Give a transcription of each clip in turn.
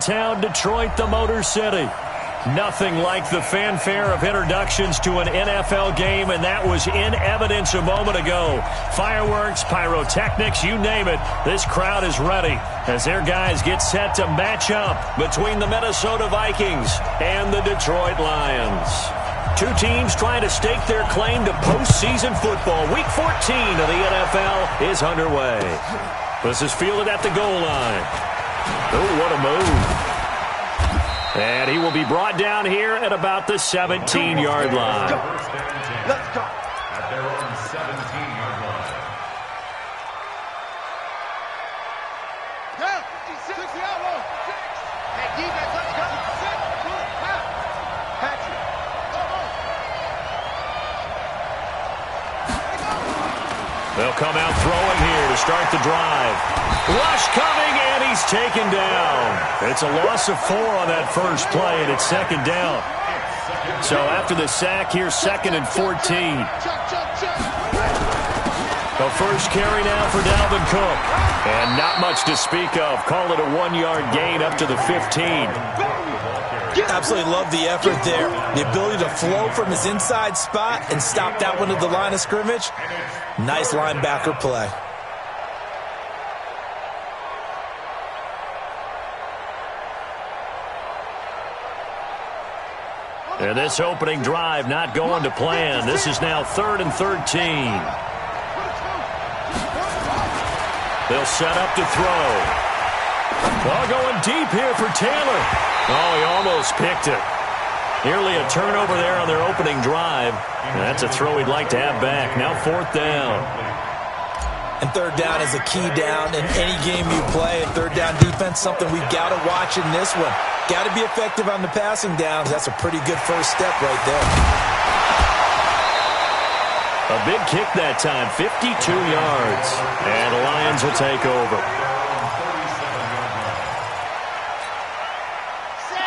Town Detroit, the Motor City. Nothing like the fanfare of introductions to an NFL game, and that was in evidence a moment ago. Fireworks, pyrotechnics, you name it. This crowd is ready as their guys get set to match up between the Minnesota Vikings and the Detroit Lions. Two teams trying to stake their claim to postseason football. Week 14 of the NFL is underway. This is fielded at the goal line. Oh, what a move. And he will be brought down here at about the 17-yard line. Let's go. At their own 17-yard line. Down, 56, yellow. Hey, defense, let's go. Patrick. They'll come out throwing here to start the drive. Rush coming, and he's taken down. It's a loss of 4 on that first play, and it's second down. So after the sack, here's 2nd and 14. The first carry now for Dalvin Cook. And not much to speak of. Call it a 1-yard gain up to the 15. Absolutely love the effort there. The ability to flow from his inside spot and stop that one at the line of scrimmage. Nice linebacker play. And this opening drive not going to plan. This is now 3rd and 13. They'll set up to throw. Ball going deep here for Taylor. Oh, he almost picked it. Nearly a turnover there on their opening drive. And that's a throw he'd like to have back. Now 4th down. And 3rd down is a key down in any game you play. And 3rd down defense, something we've got to watch in this one. Got to be effective on the passing downs. That's a pretty good first step right there. A big kick that time, 52 yards. And the Lions will take over.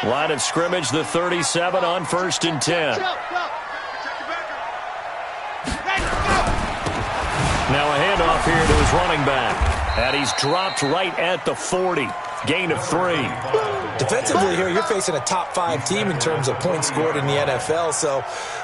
Line of scrimmage, the 37 on 1st and 10. Now a handoff here to his running back. And he's dropped right at the 40. Gain of 3. Defensively here, you're facing a top 5 team in terms of points scored in the NFL. So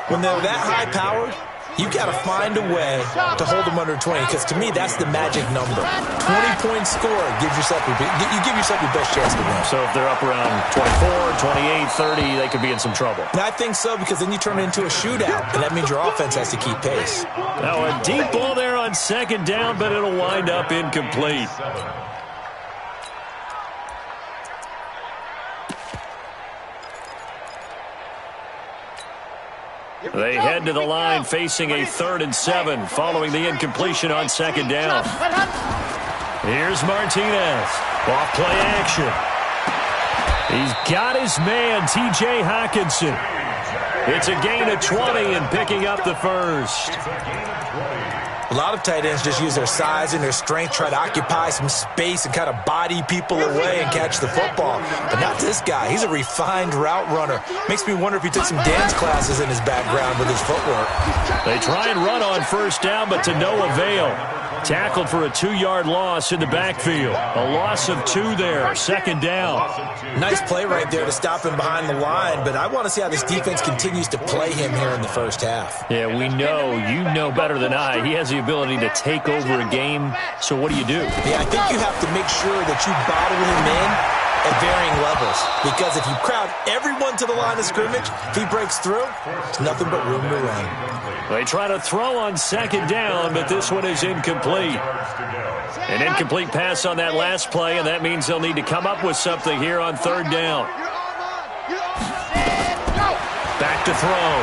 when they're that high-powered, you've got to find a way to hold them under 20, because to me, that's the magic number. 20-point score gives yourself you give yourself your best chance to win. So if they're up around 24, 28, 30, they could be in some trouble. And I think so, because then you turn it into a shootout, and that means your offense has to keep pace. Now a deep ball there on 2nd down, but it'll wind up incomplete. They head to the line facing a 3rd and 7 following the incompletion on 2nd down. Here's Martinez. Off play action. He's got his man, T.J. Hockenson. It's a gain of 20 and picking up the first. A lot of tight ends just use their size and their strength, try to occupy some space and kind of body people away and catch the football. But not this guy. He's a refined route runner. Makes me wonder if he took some dance classes in his background with his footwork. They try and run on 1st down, but to no avail. Tackled for a 2-yard loss in the backfield. A loss of 2 there, 2nd down. Nice play right there to stop him behind the line, but I want to see how this defense continues to play him here in the first half. Yeah, we know, you know better than I, he has the ability to take over a game, so what do you do? Yeah, I think you have to make sure that you bottle him in at varying levels, because if you crowd everyone to the line of scrimmage, if he breaks through, it's nothing but room to run. They try to throw on 2nd down, but this one is incomplete. An incomplete pass on that last play, and that means they'll need to come up with something here on 3rd down. Back to throw.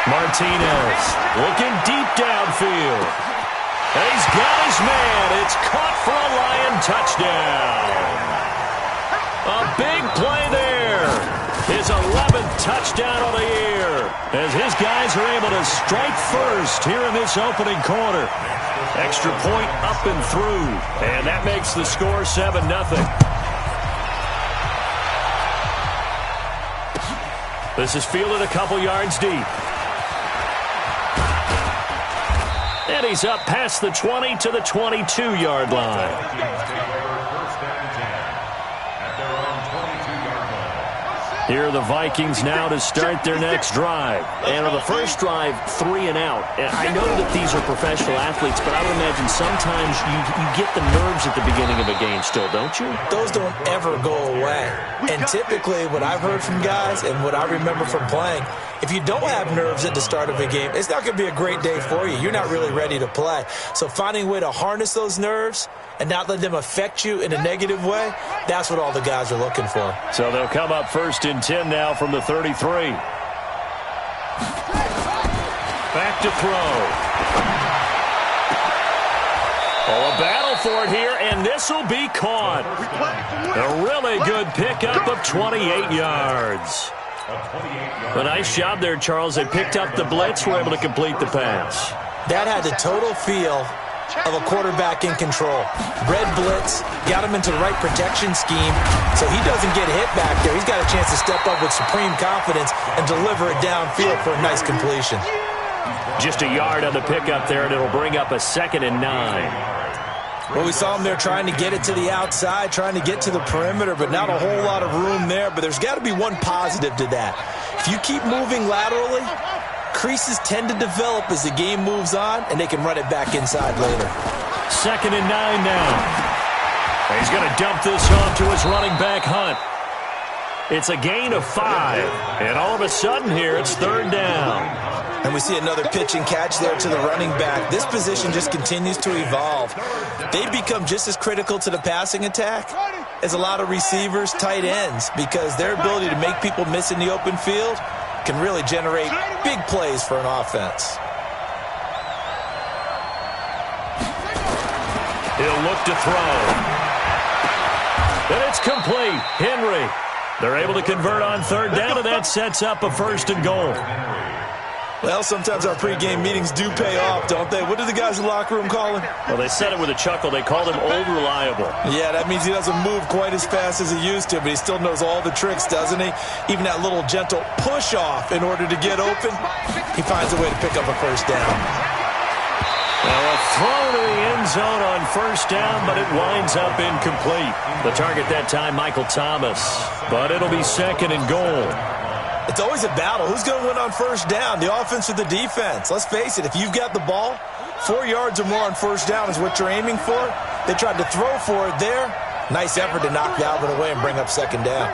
Martinez looking deep downfield. And he's got his man. It's caught for a Lion touchdown. A big play there. His 11th touchdown of the year as his guys are able to strike first here in this opening quarter. Extra point up and through, and that makes the score 7-0. This is fielded a couple yards deep. And he's up past the 20 to the 22-yard line. Here are the Vikings now to start their next drive. And on the first drive, 3 and out. And I know that these are professional athletes, but I would imagine sometimes you get the nerves at the beginning of a game still, don't you? Those don't ever go away. And typically what I've heard from guys and what I remember from playing, if you don't have nerves at the start of a game, it's not going to be a great day for you. You're not really ready to play. So finding a way to harness those nerves and not let them affect you in a negative way, that's what all the guys are looking for. So they'll come up 1st and 10 now from the 33. Back to throw. Oh, a battle for it here, and this will be caught. A really good pickup of 28 yards. A nice job there, Charles. They picked up the blitz, were able to complete the pass. That had the total feel of a quarterback in control. Red blitz, got him into the right protection scheme, so he doesn't get hit back there. He's got a chance to step up with supreme confidence and deliver it downfield for a nice completion. Just a yard on the pickup there, and it'll bring up a 2nd and 9. Well, we saw him there trying to get it to the outside, trying to get to the perimeter, but not a whole lot of room there. But there's got to be one positive to that. If you keep moving laterally, creases tend to develop as the game moves on, and they can run it back inside later. 2nd and 9 now. He's going to dump this off to his running back, Hunt. It's a gain of 5, and all of a sudden here, it's 3rd down. And we see another pitch and catch there to the running back. This position just continues to evolve. They become just as critical to the passing attack as a lot of receivers, tight ends, because their ability to make people miss in the open field can really generate big plays for an offense. He'll look to throw. And it's complete. Henry. They're able to convert on 3rd down, and that sets up a 1st and goal. Well, sometimes our pregame meetings do pay off, don't they? What do the guys in the locker room call him? Well, they said it with a chuckle. They called him old reliable. Yeah, that means he doesn't move quite as fast as he used to, but he still knows all the tricks, doesn't he? Even that little gentle push-off in order to get open, he finds a way to pick up a 1st down. Well, a throw to the end zone on 1st down, but it winds up incomplete. The target that time, Michael Thomas. But it'll be 2nd and goal. It's always a battle. Who's going to win on 1st down, the offense or the defense? Let's face it, if you've got the ball, 4 yards or more on 1st down is what you're aiming for. They tried to throw for it there. Nice effort to knock Dalvin away and bring up 2nd down.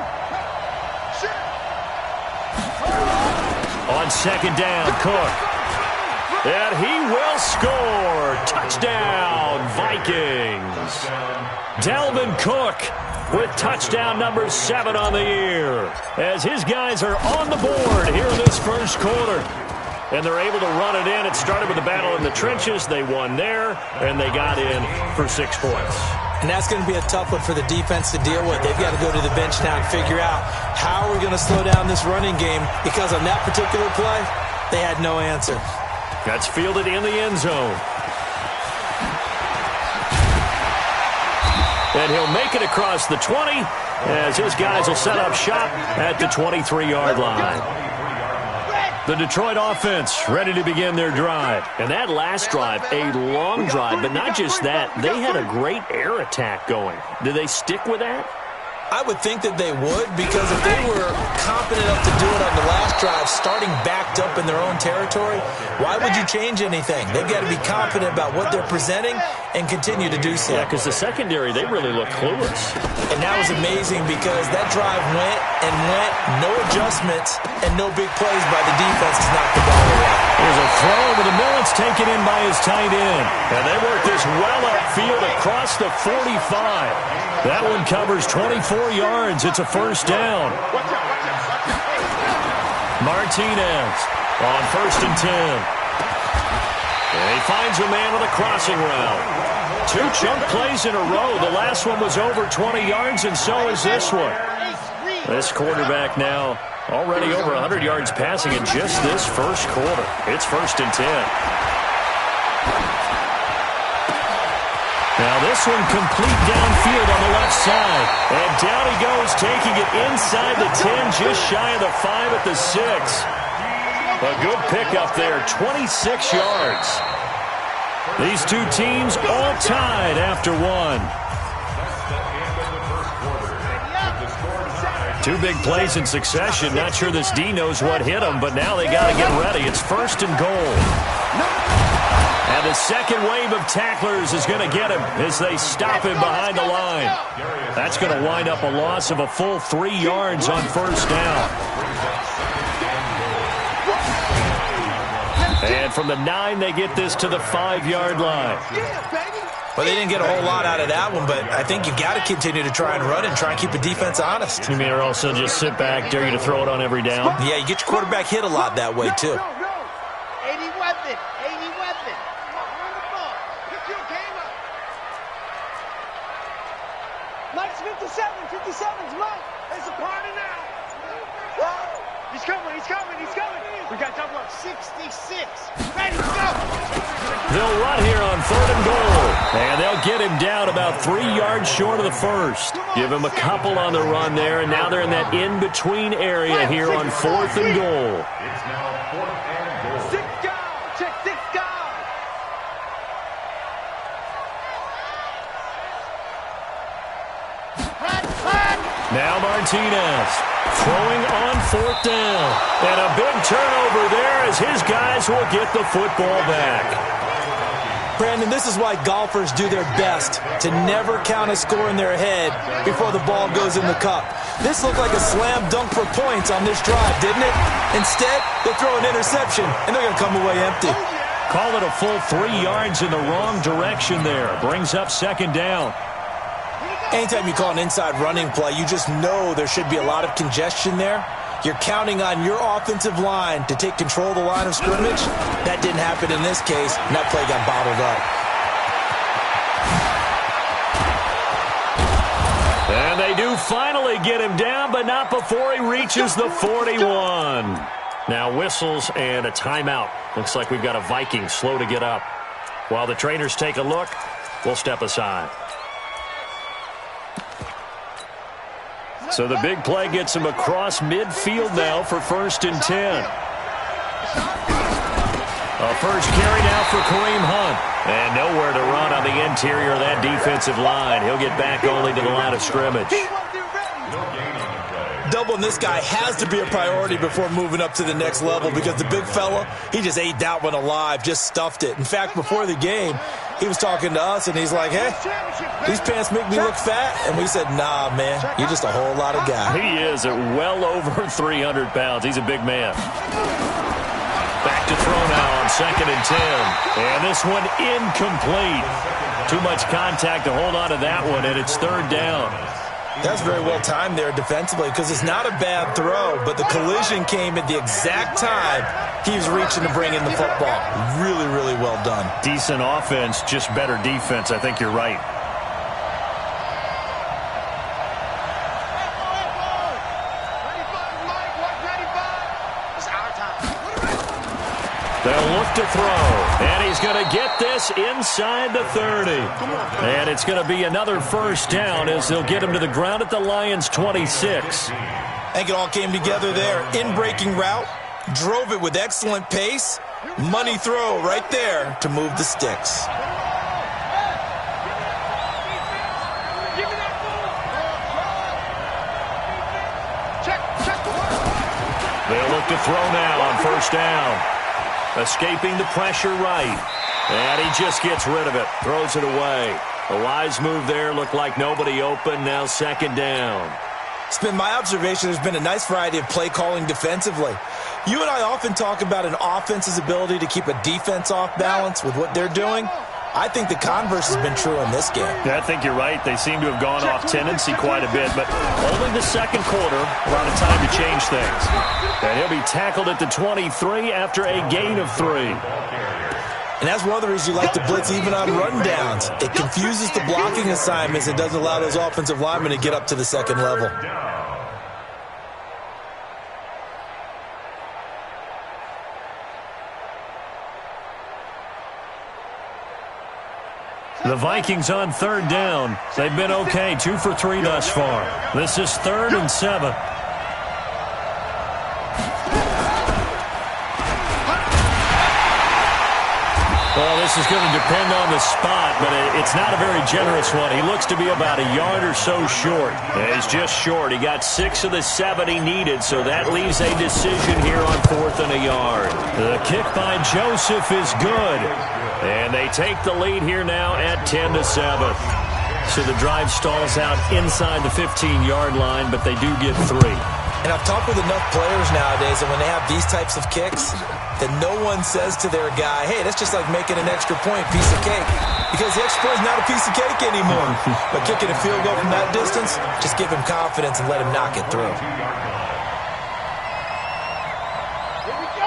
On 2nd down, Cook. And he will score. Touchdown, Vikings. Dalvin Cook with touchdown number 7 on the year, as his guys are on the board here in this 1st quarter. And they're able to run it in. It started with a battle in the trenches. They won there, and they got in for 6 points. And that's going to be a tough one for the defense to deal with. They've got to go to the bench now and figure out how are we going to slow down this running game, because on that particular play, they had no answer. That's fielded in the end zone. And he'll make it across the 20 as his guys will set up shop at the 23-yard line. The Detroit offense ready to begin their drive. And that last drive, a long drive, but not just that. They had a great air attack going. Did they stick with that? I would think that they would, because if they were confident enough to do it on the last drive, starting backed up in their own territory, why would you change anything? They've got to be confident about what they're presenting and continue to do so. Yeah, because the secondary, they really look clueless. And that was amazing, because that drive went and went, no adjustments, and no big plays by the defense to knock the ball away. There's a throw over the middle. It's taken in by his tight end. And they work this well upfield across the 45. That one covers 24 yards. It's a 1st down. Martinez on 1st and 10. And he finds a man with a crossing route. 2 chunk plays in a row. The last one was over 20 yards, and so is this one. This quarterback now already over 100 yards passing in just this 1st quarter. It's 1st and 10. Now this one complete downfield on the left side. And down he goes, taking it inside the 10, just shy of the 5 at the 6. A good pickup there, 26 yards. These 2 teams all tied after 1. Two big plays in succession. Not sure this D knows what hit him, but now they got to get ready. It's 1st and goal. And the second wave of tacklers is going to get him as they stop him behind the line. That's going to wind up a loss of a full 3 yards on 1st down. And from the 9, they get this to the 5-yard line. Well, they didn't get a whole lot out of that one, but I think you got to continue to try and run and try and keep the defense honest. You mean or also just sit back, dare you to throw it on every down? Yeah, you get your quarterback hit a lot that way, too. 80 weapon. 80 weapon. Run the ball. Pick your game up. Mike's 57. 57's Mike. There's a party now. He's coming. He's coming. He's coming. We got double up. 66. Ready, go. They'll run here on 3rd and goal. And they'll get him down about 3 yards short of the first. Give him a couple on the run there, and now they're in that in-between area here on 4th and goal. It's now 4th and goal. 6 guard. Check 6 guard. Now Martinez throwing on 4th down. And a big turnover there as his guys will get the football back. Brandon, this is why golfers do their best to never count a score in their head before the ball goes in the cup. This looked like a slam dunk for points on this drive, didn't it? Instead, they throw an interception, and they're going to come away empty. Call it a full 3 yards in the wrong direction there. Brings up 2nd down. Anytime you call an inside running play, you just know there should be a lot of congestion there. You're counting on your offensive line to take control of the line of scrimmage. That didn't happen in this case, and that play got bottled up. And they do finally get him down, but not before he reaches the 41. Now whistles and a timeout. Looks like we've got a Viking slow to get up. While the trainers take a look, we'll step aside. So the big play gets him across midfield now for 1st and 10. A first carry now for Kareem Hunt. And nowhere to run on the interior of that defensive line. He'll get back only to the line of scrimmage. Doubling this guy has to be a priority before moving up to the next level because the big fella, he just ate that one alive, just stuffed it. In fact, before the game, he was talking to us, and he's like, hey, these pants make me look fat. And we said, nah, man, you're just a whole lot of guy. He is at well over 300 pounds. He's a big man. Back to throw now on 2nd and 10. And this one incomplete. Too much contact to hold on to that one, and it's 3rd down. That's very well timed there defensively because it's not a bad throw, but the collision came at the exact time he was reaching to bring in the football. Really, really well done. Decent offense, just better defense. I think you're right. They'll look to throw, and he's going to get this inside the 30. And it's going to be another 1st down as they'll get him to the ground at the Lions' 26. I think it all came together there. In-breaking route, drove it with excellent pace. Money throw right there to move the sticks. They'll look to throw now on 1st down. Escaping the pressure right. And he just gets rid of it. Throws it away. A wise move there. Looked like nobody open. Now 2nd down. It's been my observation there's been a nice variety of play calling defensively. You and I often talk about an offense's ability to keep a defense off balance with what they're doing. I think the converse has been true in this game. Yeah, I think you're right. They seem to have gone off tendency quite a bit, but only the 2nd quarter, a lot of time to change things. And he'll be tackled at the 23 after a gain of 3. And that's one of the reasons you like to blitz even on rundowns. It confuses the blocking assignments and doesn't allow those offensive linemen to get up to the 2nd level. The Vikings on 3rd down. They've been okay, 2 for 3 thus far. This is 3rd and 7. Well, this is going to depend on the spot, but it's not a very generous one. He looks to be about a yard or so short. Yeah, he's just short. He got 6 of the 7 he needed, so that leaves a decision here on 4th and a yard. The kick by Joseph is good, and they take the lead here now at 10-7. So the drive stalls out inside the 15-yard line, but they do get 3. And I've talked with enough players nowadays that when they have these types of kicks, that no one says to their guy, hey, that's just like making an extra point, piece of cake. Because the extra point is not a piece of cake anymore. But kicking a field goal from that distance, just give him confidence and let him knock it through.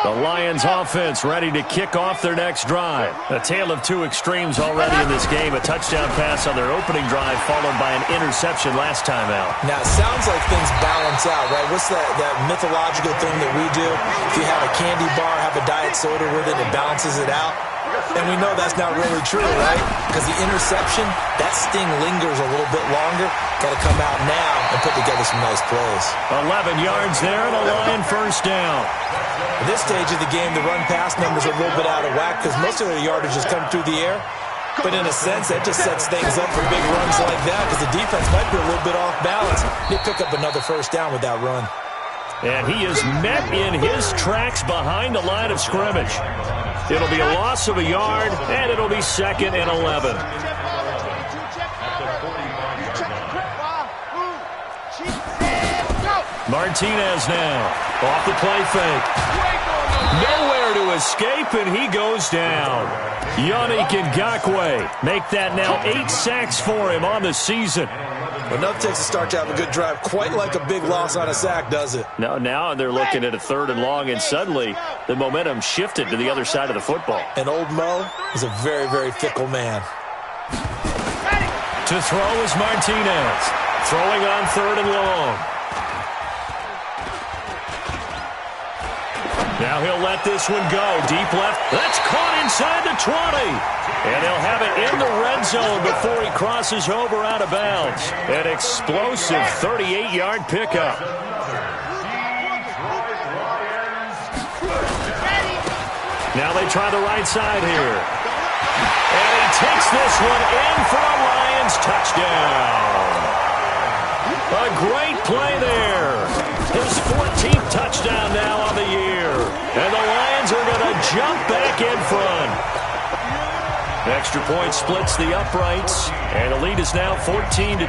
The Lions offense ready to kick off their next drive. A tale of 2 extremes already in this game. A touchdown pass on their opening drive followed by an interception last time out. Now, it sounds like things balance out, right? What's that mythological thing that we do? If you have a candy bar, have a diet soda with it, it balances it out. And we know that's not really true, right? Because the interception, that sting lingers a little bit longer. Got to come out now and put together some nice plays. 11 yards there and a Lion first down. At this stage of the game, the run-pass numbers are a little bit out of whack because most of their yardage is coming through the air. But in a sense, that just sets things up for big runs like that because the defense might be a little bit off balance. They pick up another first down with that run. And he is met in his tracks behind the line of scrimmage. It'll be a loss of a yard, and it'll be 2nd and 11. Martinez now off the play fake. Nowhere to escape, and he goes down. Yannick Ngakoue make that now 8 sacks for him on the season. Well, nothing takes a start to have a good drive quite like a big loss on a sack, does it? No, now they're looking at a 3rd and long, and suddenly the momentum shifted to the other side of the football. And old Mo is a very, very fickle man. To throw is Martinez. Throwing on 3rd and long. Now he'll let this one go. Deep left. That's caught inside the 20. And they'll have it in the red zone before he crosses over out of bounds. An explosive 38-yard pickup. Now they try the right side here. And he takes this one in for a Lions touchdown. A great play there. His 14th touchdown now on the year. And the Lions are going to jump back in front. Extra point splits the uprights. And the lead is now 14-10.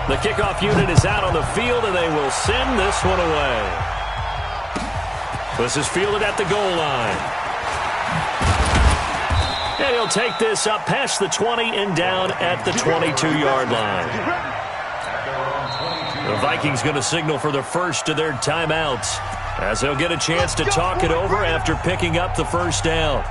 The kickoff unit is out on the field, and they will send this one away. This is fielded at the goal line. And he'll take this up past the 20 and down at the 22-yard line. The Vikings going to signal for the first of their timeouts as they'll get a chance to talk it over after picking up the first down.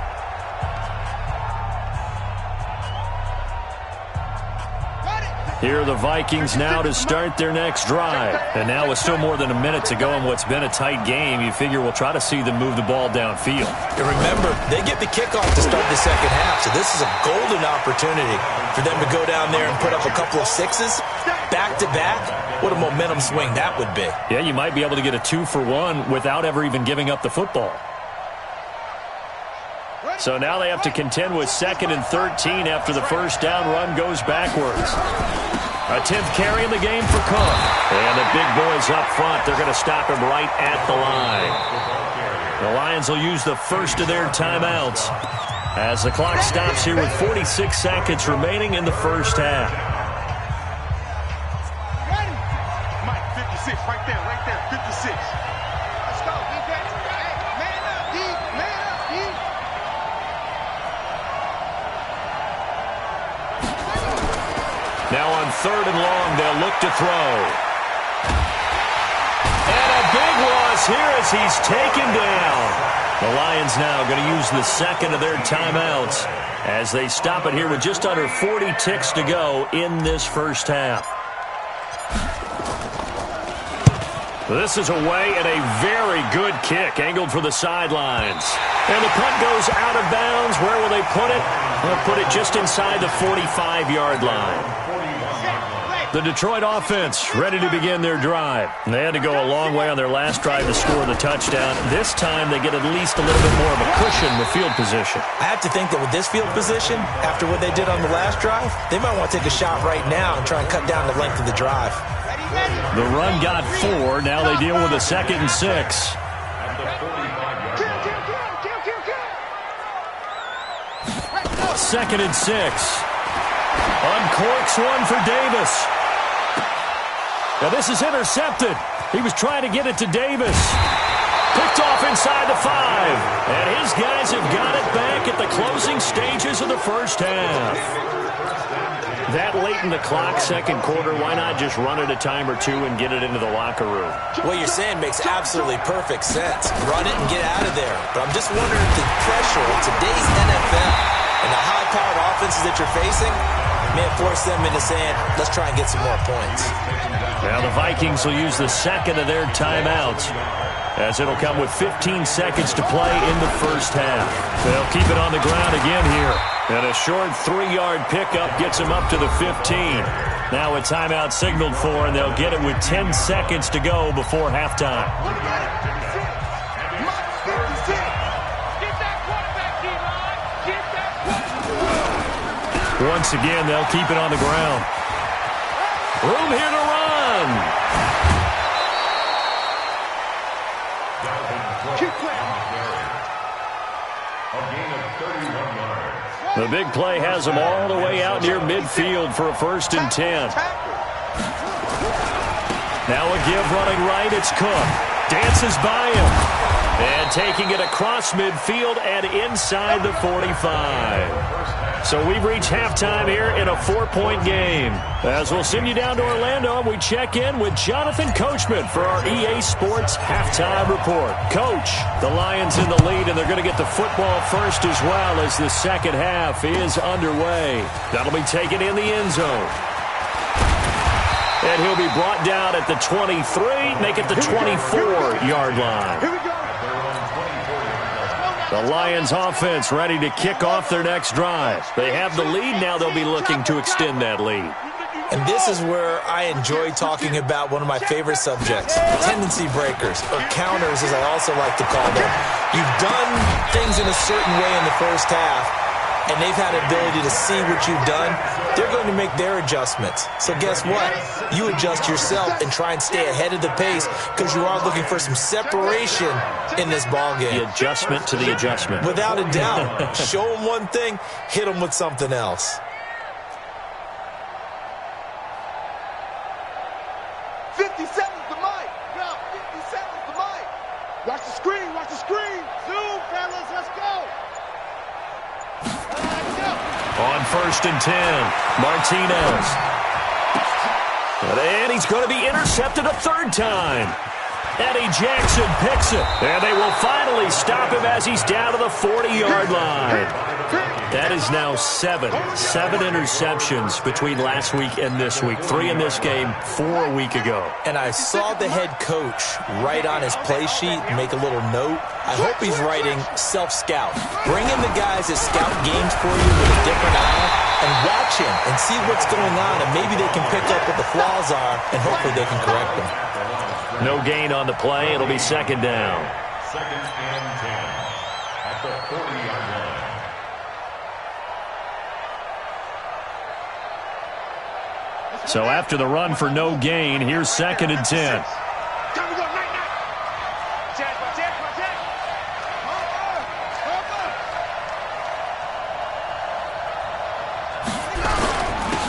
Here are the Vikings now to start their next drive. And now with still more than a minute to go in what's been a tight game, you figure we'll try to see them move the ball downfield. And remember, they get the kickoff to start the second half, so this is a golden opportunity for them to go down there and put up a couple of 6s back-to-back. What a momentum swing that would be. Yeah, you might be able to get a 2-for-1 without ever even giving up the football. So now they have to contend with 2nd and 13 after the first down run goes backwards. A 10th carry in the game for Cook. And the big boys up front, they're going to stop him right at the line. The Lions will use the first of their timeouts as the clock stops here with 46 seconds remaining in the first half. Mike, 56, right there, 56. Let's go, defense. Hey, man up, D, man up, D. Now on 3rd and long, they'll look to throw. And a big loss here as he's taken down. The Lions now going to use the second of their timeouts as they stop it here with just under 40 ticks to go in this first half. This is away and a very good kick angled for the sidelines. And the punt goes out of bounds. Where will they put it? They'll put it just inside the 45-yard line. The Detroit offense ready to begin their drive. And they had to go a long way on their last drive to score the touchdown. This time they get at least a little bit more of a cushion with field position. I have to think that with this field position, after what they did on the last drive, they might want to take a shot right now and try and cut down the length of the drive. The run got 4. Now they deal with a 2nd and 6. Second and 6. Uncorks one for Davis. Now this is intercepted. He was trying to get it to Davis. Picked off inside the 5. And his guys have got it back at the closing stages of the first half. That late in the clock, second quarter, why not just run it a time or two and get it into the locker room? What you're saying makes absolutely perfect sense. Run it and get out of there. But I'm just wondering if the pressure of today's NFL and the high-powered offenses that you're facing may have forced them into saying, let's try and get some more points. Now the Vikings will use the second of their timeouts, as it'll come with 15 seconds to play in the first half. They'll keep it on the ground again here. And a short 3-yard pickup gets them up to the 15. Now a timeout signaled for, and they'll get it with 10 seconds to go before halftime. Once again, they'll keep it on the ground. Room here to run. The big play has them all the way out near midfield for a 1st and 10. Now a give running right, it's Cook. Dances by him. And taking it across midfield and inside the 45. So we've reached halftime here in a 4-point game. As we'll send you down to Orlando, and we check in with Jonathan Coachman for our EA Sports Halftime Report. Coach, the Lions in the lead, and they're going to get the football first as well as the second half is underway. That'll be taken in the end zone. And he'll be brought down at the 23, make it the 24-yard line. Here we go. The Lions offense ready to kick off their next drive. They have the lead. Now they'll be looking to extend that lead. And this is where I enjoy talking about one of my favorite subjects, tendency breakers, or counters as I also like to call them. You've done things in a certain way in the first half, and they've had the ability to see what you've done. They're going to make their adjustments. So guess what? You adjust yourself and try and stay ahead of the pace because you are looking for some separation in this ballgame. The adjustment to the adjustment. Without a doubt. Show them one thing, hit them with something else. 57's the mic. Yo, 57's the mic. Watch the screen. Watch the screen. Zoom, fellas. Let's go. On 1st and 10, Martinez. And he's going to be intercepted a 3rd time. Eddie Jackson picks it. And they will finally stop him as he's down to the 40-yard line. That is now 7 interceptions between last week and this week. 3 in this game, 4 a week ago. And I saw the head coach write on his play sheet, make a little note. I hope he's writing self-scout. Bring in the guys that scout games for you with a different eye and watch him and see what's going on, and maybe they can pick up what the flaws are, and hopefully they can correct them. No gain on the play. It'll be 2nd down. 2nd and 10 at the 40-yard line. So after the run for no gain, here's 2nd and 10. Time to go. Night. Protect.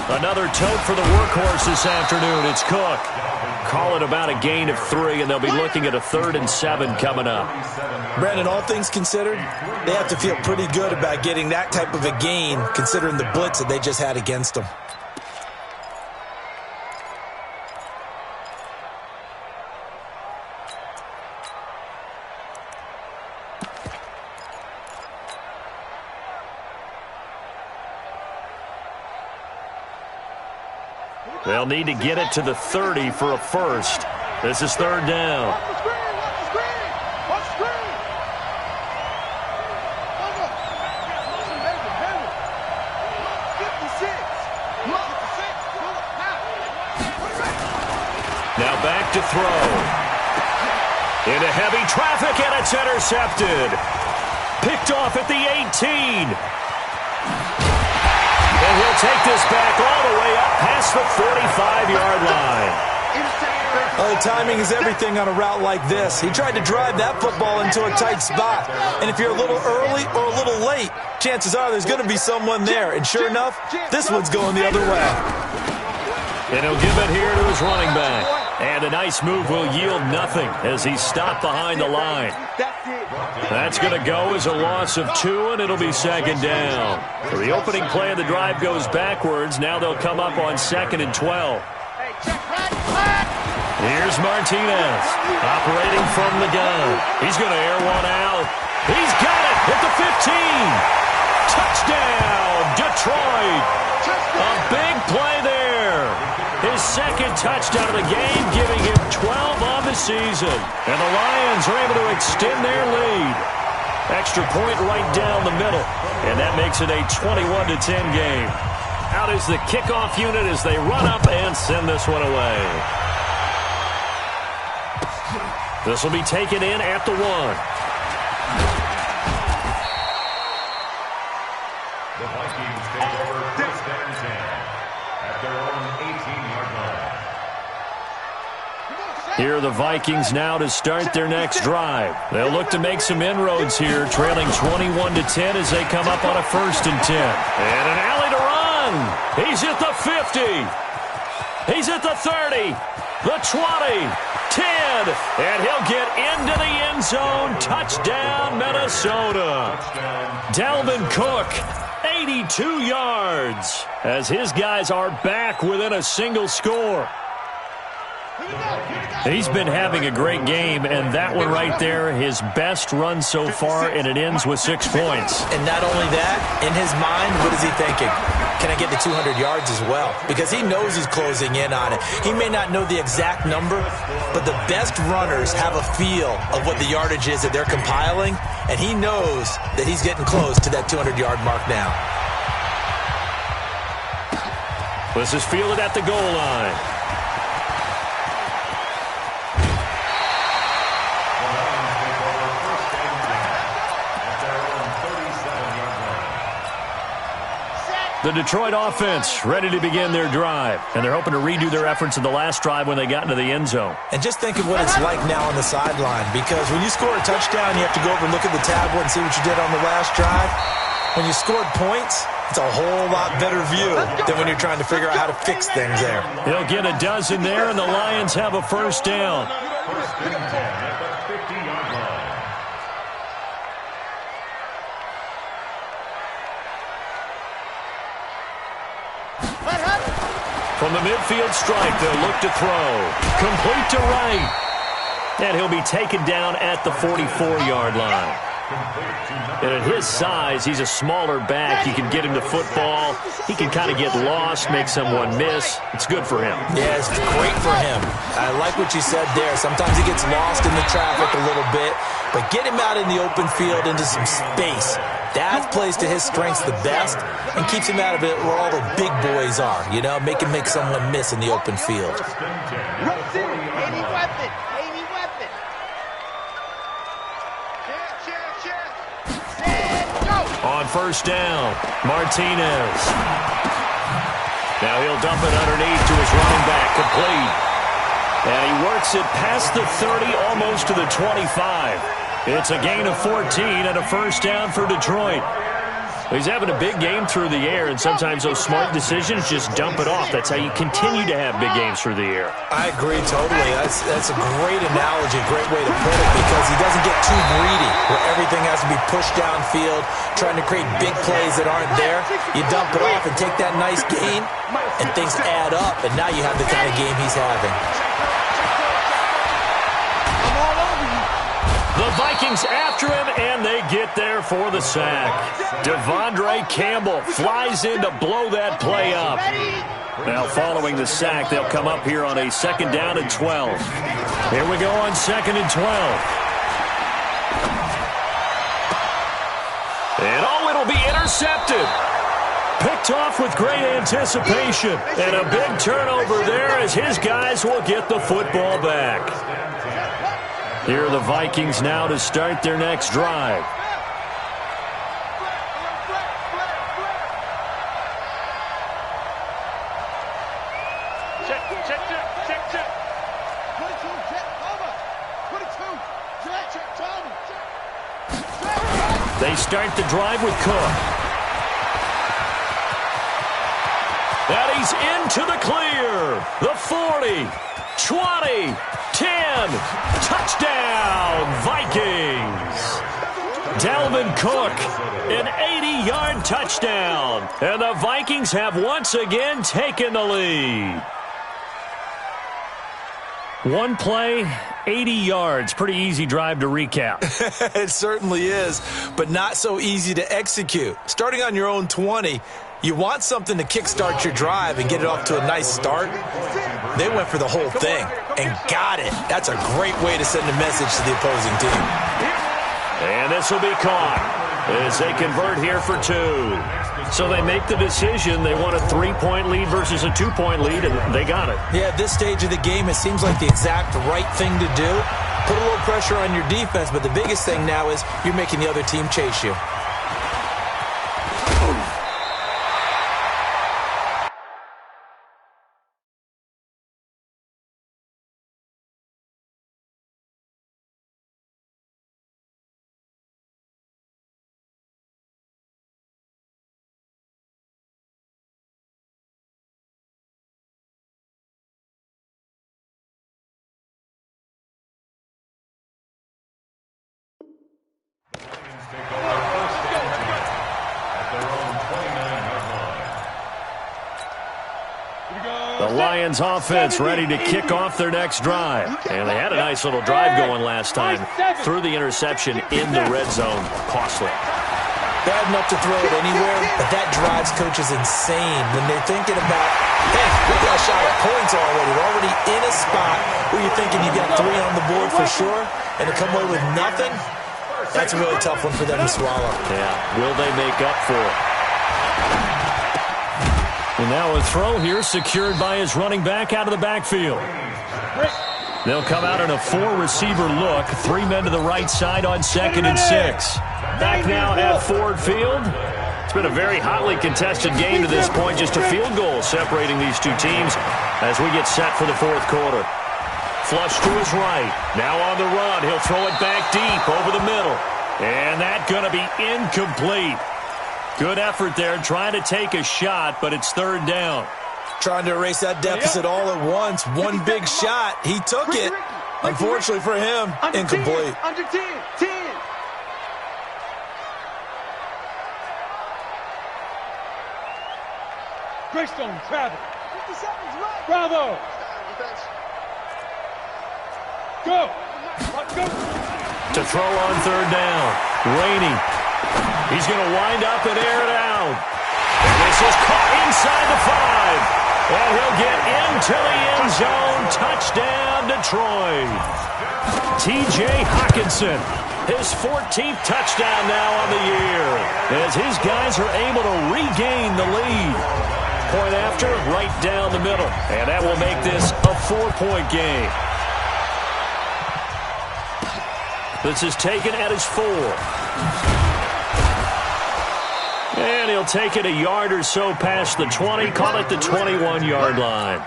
Another tote for the workhorse this afternoon. It's Cook. Call it about a gain of 3, and they'll be looking at a 3rd and 7 coming up. Brandon, all things considered, they have to feel pretty good about getting that type of a gain, considering the blitz that they just had against them. They'll need to get it to the 30 for a 1st. This is 3rd down. Watch the screen. Watch the screen. 56. Now back to throw. Into heavy traffic, and it's intercepted. Picked off at the 18. And he'll take this back all the way up past the 45-yard line. Oh, timing is everything on a route like this. He tried to drive that football into a tight spot. And if you're a little early or a little late, chances are there's going to be someone there. And sure enough, this one's going the other way. And he'll give it here to his running back. And a nice move will yield nothing as he's stopped behind the line. That's going to go as a loss of 2, and it'll be second down. So the opening play of the drive goes backwards. Now they'll come up on 2nd and 12. Here's Martinez, operating from the gun. He's going to air one out. He's got it at the 15. Touchdown, Detroit. A big play there. His second touchdown of the game, giving him 12 on the season. And the Lions are able to extend their lead. Extra point right down the middle. And that makes it a 21-10 game. Out is the kickoff unit as they run up and send this one away. This will be taken in at the 1. The Vikings take over 1st and 10 at their own 18-yard line. Here are the Vikings now to start their next drive. They'll look to make some inroads here, trailing 21-10 as they come up on a 1st and 10. And an alley to run. He's at the 50. He's at the 30. The 20. 10, and he'll get into the end zone. Touchdown, Minnesota. Dalvin Cook, 82 yards, as his guys are back within a single score. He's been having a great game, and that one right there, his best run so far, and it ends with 6 points. And not only that, in his mind, what is he thinking? Can I get to 200 yards as well? Because he knows he's closing in on it. He may not know the exact number, but the best runners have a feel of what the yardage is that they're compiling, and he knows that he's getting close to that 200-yard mark now. This is fielded at the goal line. The Detroit offense ready to begin their drive, and they're hoping to redo their efforts in the last drive when they got into the end zone. And just think of what it's like now on the sideline, because when you score a touchdown, you have to go over and look at the tablet and see what you did on the last drive. When you scored points, it's a whole lot better view than when you're trying to figure out how to fix things there. He'll get a dozen there, and the Lions have a 1st down. 1st and 10 at the 50-yard line. From the midfield stripe, they'll look to throw. Complete to right. And he'll be taken down at the 44-yard line. And at his size, he's a smaller back. You can get him to football. He can kind of get lost, make someone miss. It's good for him. Yeah, it's great for him. I like what you said there. Sometimes he gets lost in the traffic a little bit, but get him out in the open field into some space. That plays to his strengths the best and keeps him out of it where all the big boys are, you know, make someone miss in the open field. On 1st down, Martinez. Now he'll dump it underneath to his running back, complete. And he works it past the 30, almost to the 25. It's a gain of 14 and a 1st down for Detroit. He's having a big game through the air, and sometimes those smart decisions just dump it off. That's how you continue to have big games through the air. I agree totally. That's a great analogy, great way to put it, because he doesn't get too greedy where everything has to be pushed downfield, trying to create big plays that aren't there. You dump it off and take that nice gain, and things add up, and now you have the kind of game he's having. The Vikings after him, and they get there for the sack. Devondre Campbell flies in to blow that play up. Now following the sack, they'll come up here on a 2nd down and 12. Here we go on 2nd and 12. And it'll be intercepted. Picked off with great anticipation. And a big turnover there as his guys will get the football back. Here are the Vikings now to start their next drive. They start the drive with Cook. And he's into the clear. The 40, 20, 10. Touchdown, Vikings. Dalvin Cook, an 80-yard touchdown. And the Vikings have once again taken the lead. One play, 80 yards. Pretty easy drive to recap. It certainly is, but not so easy to execute. Starting on your own 20, you want something to kickstart your drive and get it off to a nice start. They went for the whole thing and got it. That's a great way to send a message to the opposing team. And this will be caught as they convert here for 2. So they make the decision. They want a 3-point lead versus a 2-point lead, and they got it. Yeah, at this stage of the game, it seems like the exact right thing to do. Put a little pressure on your defense, but the biggest thing now is you're making the other team chase you. The Lions offense ready to kick off their next drive. And they had a nice little drive going last time. Threw the interception in the red zone. Costly. Bad enough to throw it anywhere, but that drives coaches insane when they're thinking about, hey, we got a shot at points already. We're already in a spot where you're thinking you got 3 on the board for sure, and to come away with nothing, that's a really tough one for them to swallow. Yeah, will they make up for it? And now a throw here secured by his running back out of the backfield. They'll come out in a 4-receiver look. 3 men to the right side on 2nd and 6. Back now at Ford Field. It's been a very hotly contested game to this point. Just a field goal separating these two teams as we get set for the 4th quarter. Flush to his right. Now on the run. He'll throw it back deep over the middle. And that's going to be incomplete. Good effort there, trying to take a shot, but it's 3rd down. Trying to erase that deficit all at once. One big shot. He took it. Unfortunately for him, incomplete. Under 10. Greystone, travel. 57's right. Bravo. Go. To throw on 3rd down. Rainey. He's going to wind up and air it out. And this is caught inside the 5. And he'll get into the end zone. Touchdown, Detroit. T.J. Hockenson, his 14th touchdown now on the year, as his guys are able to regain the lead. Point after, right down the middle. And that will make this a 4-point game. This is taken at his 4. And he'll take it a yard or so past the 20. Call it the 21-yard line.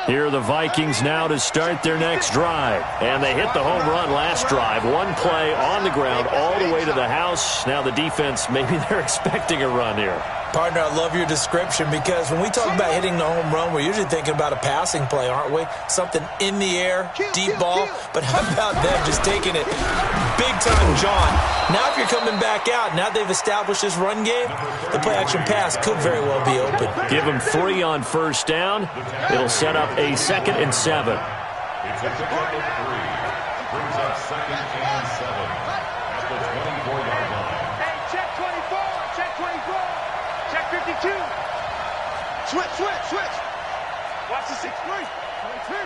Here are the Vikings now to start their next drive. And they hit the home run last drive. One play on the ground all the way to the house. Now the defense, maybe they're expecting a run here. Partner, I love your description because when we talk about hitting the home run, we're usually thinking about a passing play, aren't we? Something in the air, deep ball. But how about them just taking it big time, John? Now if you're coming back out, now they've established this run game, the play-action pass could very well be open. Give them 3 on 1st down. It'll set up a 2nd and 7. It's a pickup of 3. Brings up 2nd and 7 at the 24-yard line. Hey, check 24. Check 24. Check 52. Switch. Watch the 6-3. 22.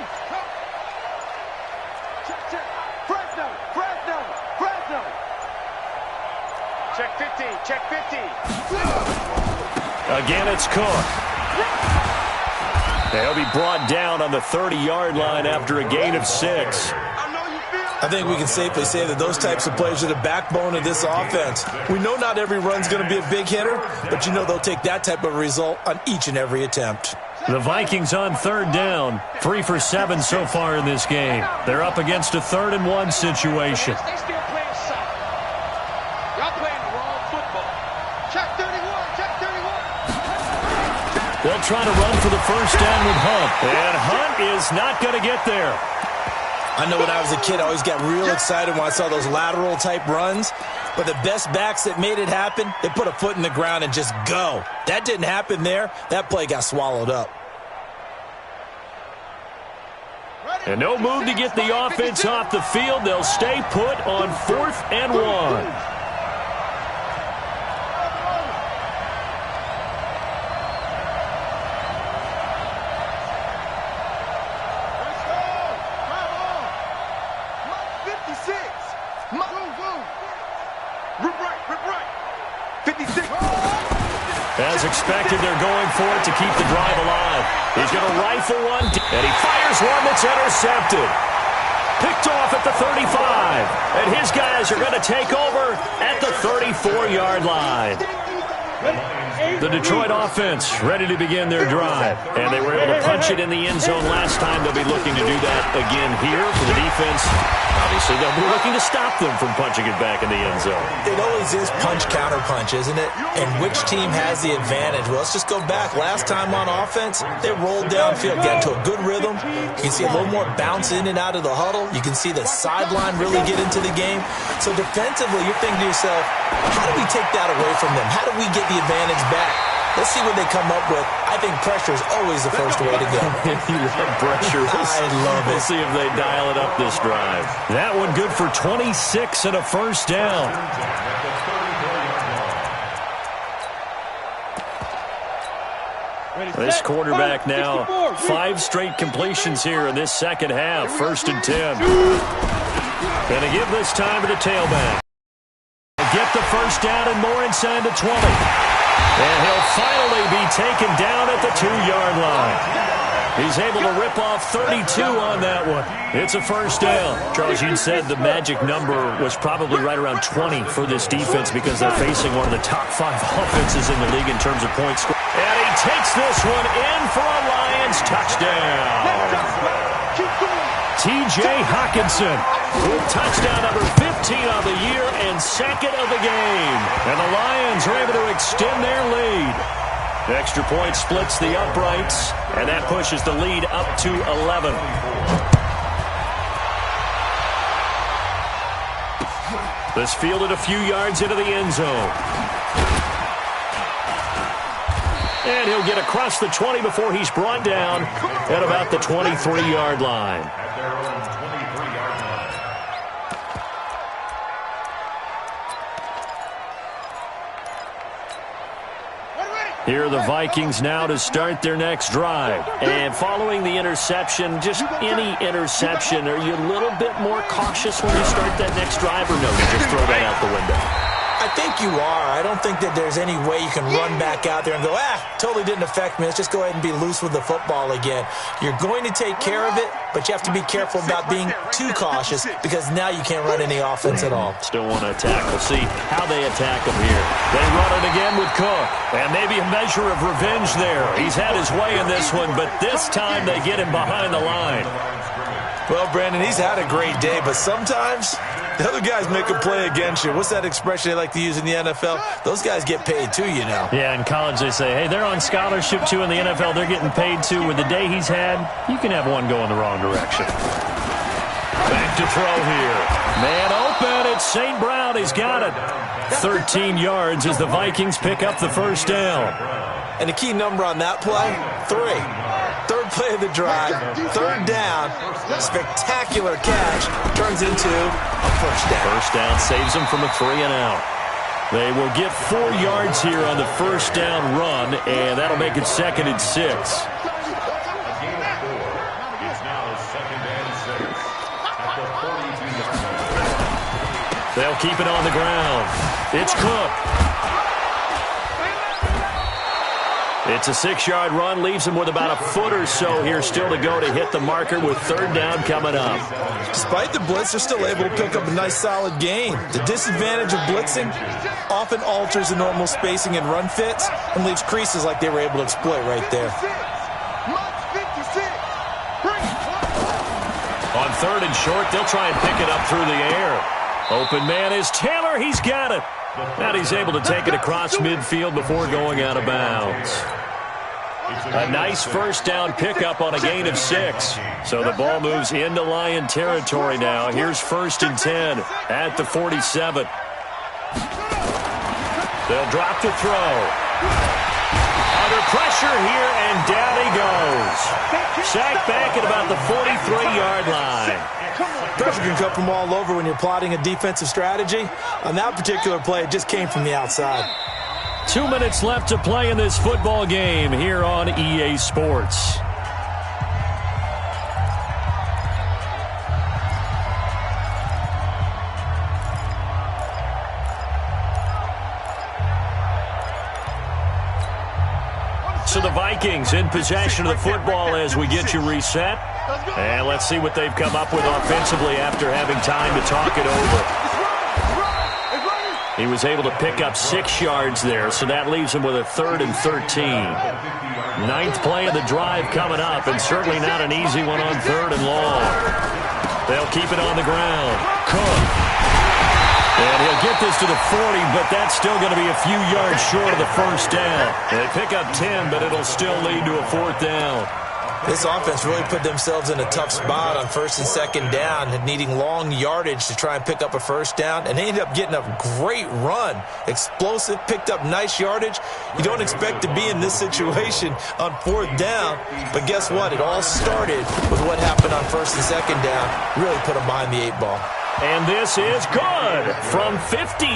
Check. Fresno. Check 50, check 50. Again, it's Cook. They'll be brought down on the 30-yard line after a gain of 6. I think we can safely say that those types of plays are the backbone of this offense. We know not every run's going to be a big hitter, but you know they'll take that type of result on each and every attempt. The Vikings on third down, 3 for 7 so far in this game. They're up against a 3rd and 1 situation. They still playing soft. Y'all playing the wrong football. Check 31, check 31. They'll try to run for the first down with Hunt. And Hunt is not going to get there. I know when I was a kid, I always got real excited when I saw those lateral-type runs. But the best backs that made it happen, they put a foot in the ground and just go. That didn't happen there. That play got swallowed up. And no move to get the offense off the field. They'll stay put on 4th and 1. As expected, they're going for it to keep the drive alive. He's going to rifle one, and he fires one that's intercepted. Picked off at the 35, and his guys are going to take over at the 34-yard line. The Detroit offense ready to begin their drive, and they were able to punch it in the end zone last time. They'll be looking to do that again here for the defense. Obviously, they'll be looking to stop them from punching it back in the end zone. It always is punch-counter-punch, isn't it? And which team has the advantage? Well, let's just go back. Last time on offense, they rolled downfield, got into a good rhythm. You can see a little more bounce in and out of the huddle. You can see the sideline really get into the game. So defensively, you're thinking to yourself, how do we take that away from them? How do we get the advantage back? Let's see what they come up with. I think pressure is always the first way to go. You love pressure. I love it. We'll see if they dial it up this drive. That one good for 26 and a first down. This quarterback now, 5 straight completions here in this second half. 1st and 10. Going to give this time to the tailback. Get the first down and more inside the 20. And he'll finally be taken down at the 2-yard line. He's able to rip off 32 on that one. It's a first down. Charles, you said the magic number was probably right around 20 for this defense because they're facing one of the top 5 offenses in the league in terms of points. And he takes this one in for a Lions touchdown. T.J. Hockenson with touchdown number 15 of the year and 2nd of the game. And the Lions are able to extend their lead. The extra point splits the uprights, and that pushes the lead up to 11. This fielded a few yards into the end zone. And he'll get across the 20 before he's brought down at about the 23-yard line. Here are the Vikings now to start their next drive. And following the interception, just any interception, are you a little bit more cautious when you start that next drive, or no, you just throw that out the window? I think you are. I don't think that there's any way you can run back out there and go, totally didn't affect me. Let's just go ahead and be loose with the football again. You're going to take care of it, but you have to be careful about being too cautious because now you can't run any offense at all. Still want to attack. We'll see how they attack him here. They run it again with Cook, and maybe a measure of revenge there. He's had his way in this one, but this time they get him behind the line. Well, Brandon, he's had a great day, but sometimes the other guys make a play against you. What's that expression they like to use in the NFL? Those guys get paid too, you know. Yeah, in college they say, hey, they're on scholarship too. In the NFL, they're getting paid too. With the day he's had, you can have one go in the wrong direction. Back to throw here. Man open. It's St. Brown. He's got it. 13 yards as the Vikings pick up the first down. And the key number on that play, 3. Third play of the drive, 3rd down, spectacular catch, turns into a first down. First down saves them from a 3-and-out. They will get 4 yards here on the first down run, and that'll make it 2nd and 6. A gain of 4. It's now 2nd and 6 at the 42-yard line. They'll keep it on the ground. It's Cook. It's a 6-yard run, leaves him with about a foot or so here still to go to hit the marker with third down coming up. Despite the blitz, they're still able to pick up a nice solid gain. The disadvantage of blitzing often alters the normal spacing and run fits and leaves creases like they were able to exploit right there. On third and short, they'll try and pick it up through the air. Open man is Taylor. He's got it. And he's able to take it across midfield before going out of bounds. A nice first down pickup on a gain of 6. So the ball moves into Lion territory now. Here's 1st and 10 at the 47. They'll drop to throw. Under pressure here, and down he goes. Sacked back at about the 43-yard line. Pressure can come from all over when you're plotting a defensive strategy. On that particular play, it just came from the outside. 2 minutes left to play in this football game here on EA Sports. So the Vikings in possession of the football as we get you reset. And let's see what they've come up with offensively after having time to talk it over. He was able to pick up 6 yards there, so that leaves him with a 3rd and 13. 9th play of the drive coming up, and certainly not an easy one on 3rd and long. They'll keep it on the ground. Cook. And he'll get this to the 40, but that's still going to be a few yards short of the first down. They pick up 10, but it'll still lead to a 4th down. This offense really put themselves in a tough spot on 1st and 2nd down, needing long yardage to try and pick up a first down, and they ended up getting a great run. Explosive, picked up nice yardage. You don't expect to be in this situation on 4th down, but guess what? It all started with what happened on 1st and 2nd down. Really put them behind the 8 ball. And this is good from 57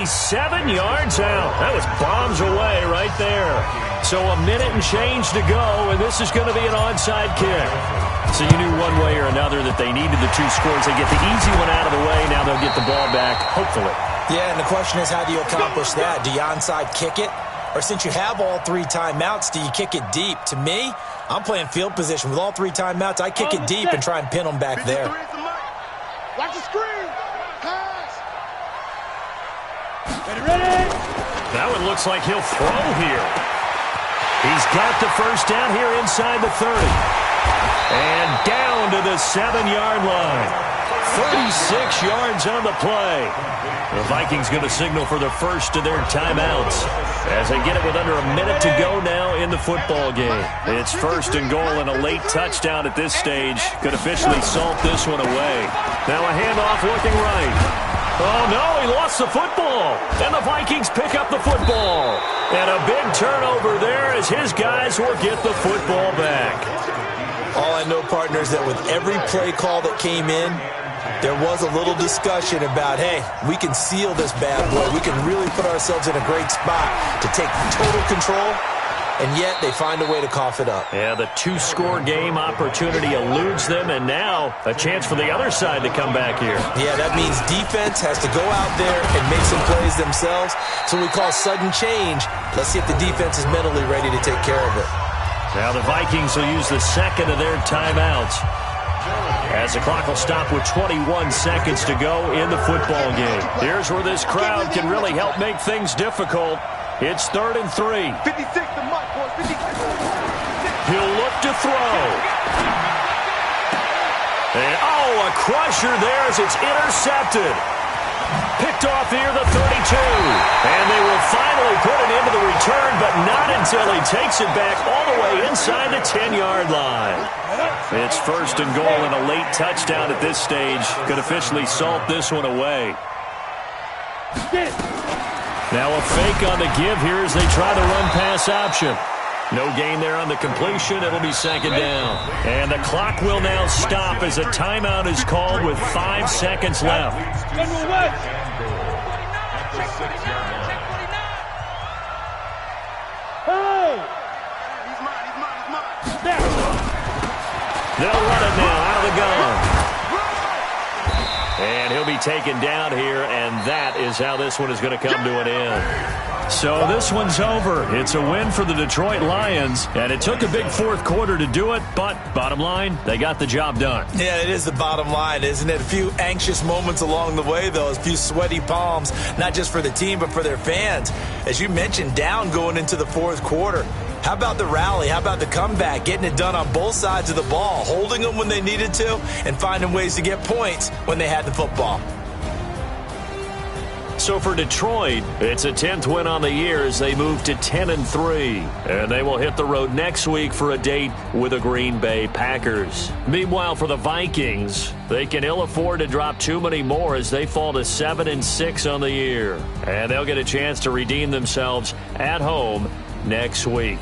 yards out. That was bombs away right there. So a minute and change to go, and this is going to be an onside kick. So you knew one way or another that they needed the 2 scores. They get the easy one out of the way. Now they'll get the ball back, hopefully. Yeah, and the question is, how do you accomplish that? Do you onside kick it? Or since you have all 3 timeouts, do you kick it deep? To me, I'm playing field position. With all 3 timeouts, I kick it deep and try and pin them back there. Watch the screen. Ready? That one looks like he'll throw here. He's got the first down here inside the 30. And down to the 7-yard line. 36 yards on the play. The Vikings going to signal for the first of their timeouts as they get it with under a minute to go now in the football game. It's 1st and goal, and a late touchdown at this stage could officially salt this one away. Now a handoff looking right. Oh, no, he lost the football. And the Vikings pick up the football. And a big turnover there as his guys will get the football back. All I know, partner, is that with every play call that came in, there was a little discussion about, hey, we can seal this bad boy. We can really put ourselves in a great spot to take total control. And yet they find a way to cough it up. Yeah, the 2-score game opportunity eludes them, and now a chance for the other side to come back here. Yeah, that means defense has to go out there and make some plays themselves. So we call sudden change. Let's see if the defense is mentally ready to take care of it. Now the Vikings will use the 2nd of their timeouts as the clock will stop with 21 seconds to go in the football game. Here's where this crowd can really help make things difficult. It's 3rd and 3. 56 to Mike, boys. 56. He'll look to throw. And, a crusher there as it's intercepted. Picked off here, the 32. And they will finally put it into the return, but not until he takes it back all the way inside the 10-yard line. It's 1st and goal, and a late touchdown at this stage could officially salt this one away. Now a fake on the give here as they try the run-pass option. No gain there on the completion. It'll be 2nd down. And the clock will now stop as a timeout is called with 5 seconds left. They'll run it now out of the gun. And he'll be taken down here, and that is how this one is going to come to an end. So this one's over. It's a win for the Detroit Lions, and it took a big fourth quarter to do it, but bottom line, they got the job done. Yeah, it is the bottom line, isn't it? A few anxious moments along the way, though, a few sweaty palms, not just for the team, but for their fans. As you mentioned, down going into the fourth quarter. How about the rally? How about the comeback? Getting it done on both sides of the ball, holding them when they needed to, and finding ways to get points when they had the football. So for Detroit, it's a 10th win on the year as they move to 10-3. And they will hit the road next week for a date with the Green Bay Packers. Meanwhile, for the Vikings, they can ill afford to drop too many more as they fall to 7-6 on the year. And they'll get a chance to redeem themselves at home next week.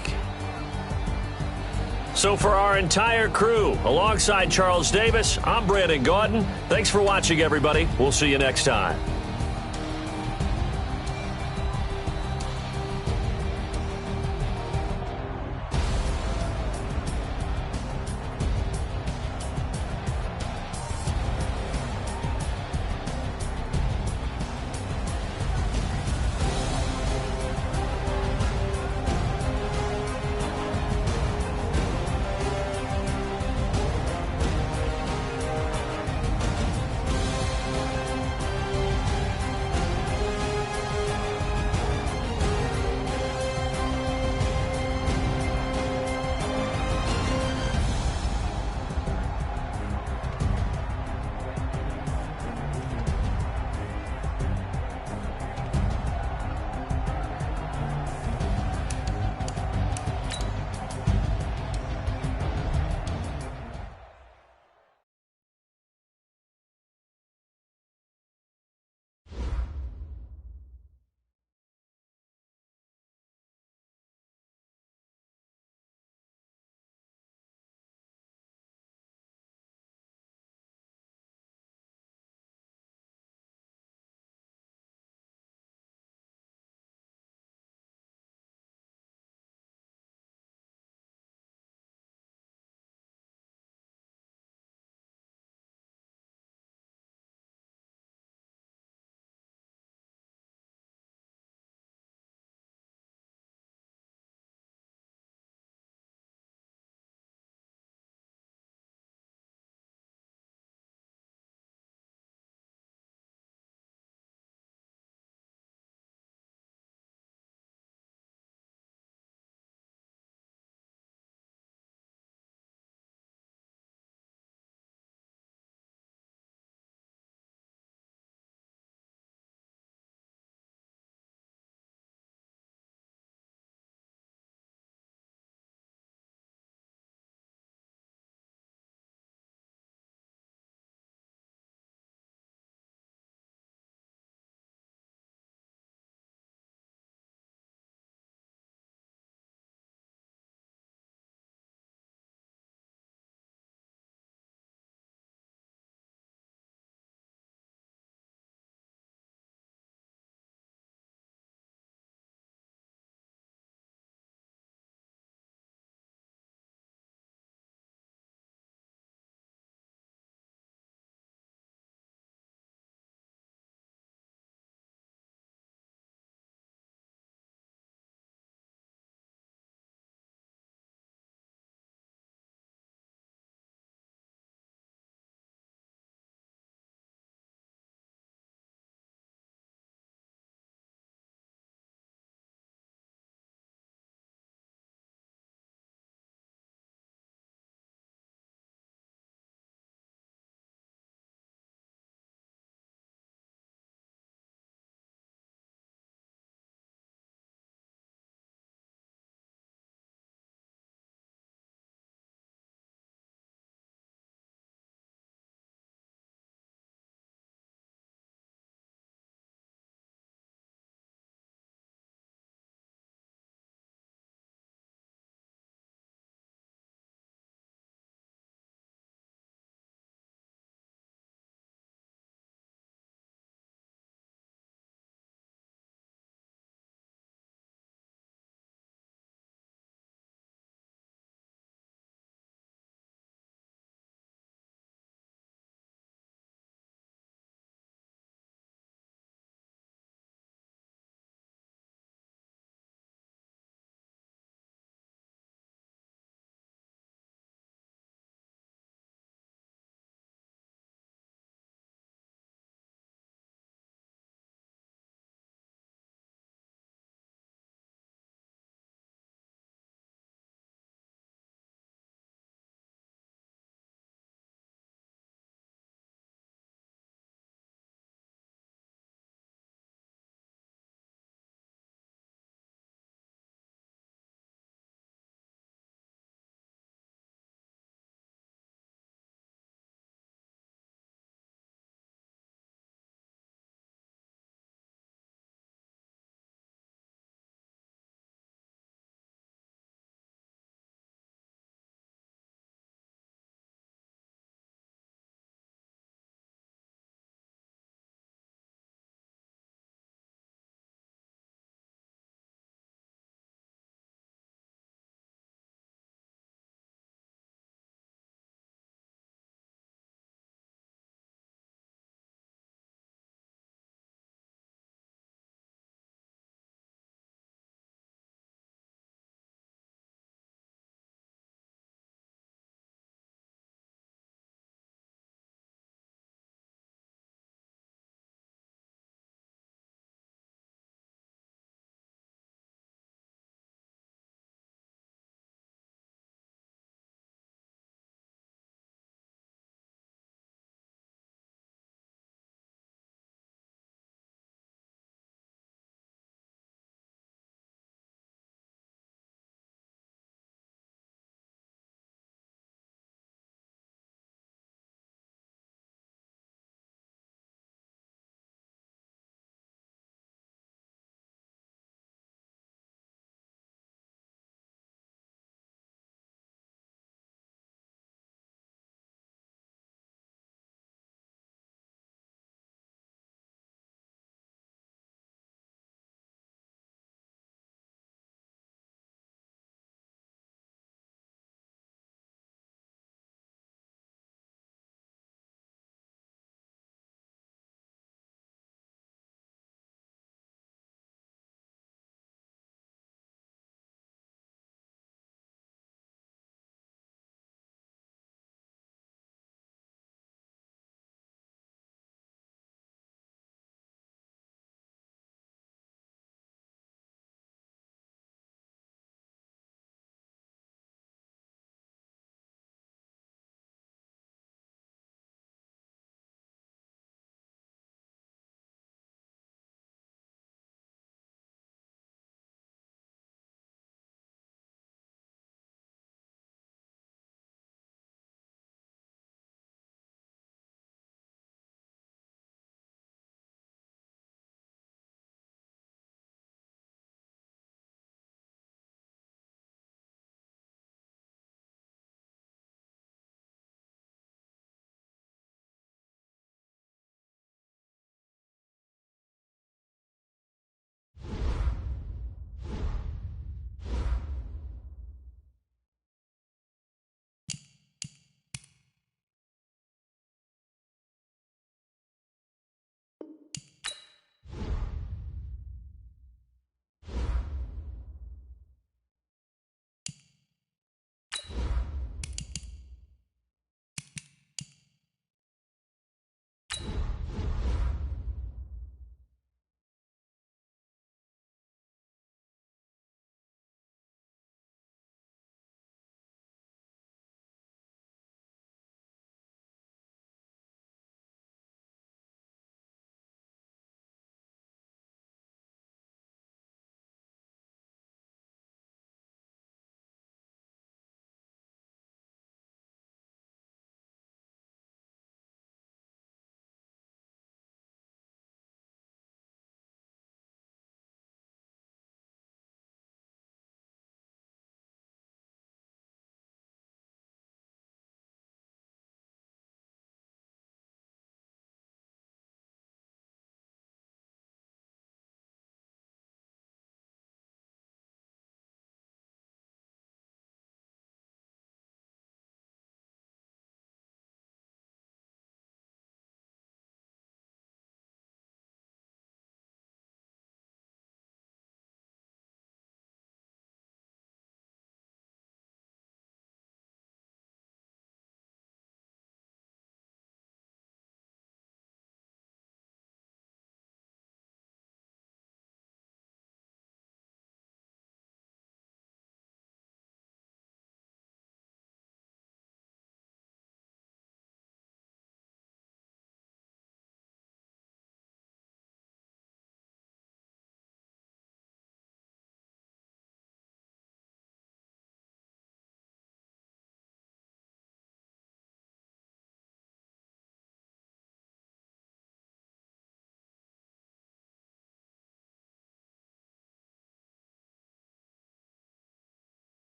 So for our entire crew, alongside Charles Davis, I'm Brandon Gaudin. Thanks for watching, everybody. We'll see you next time.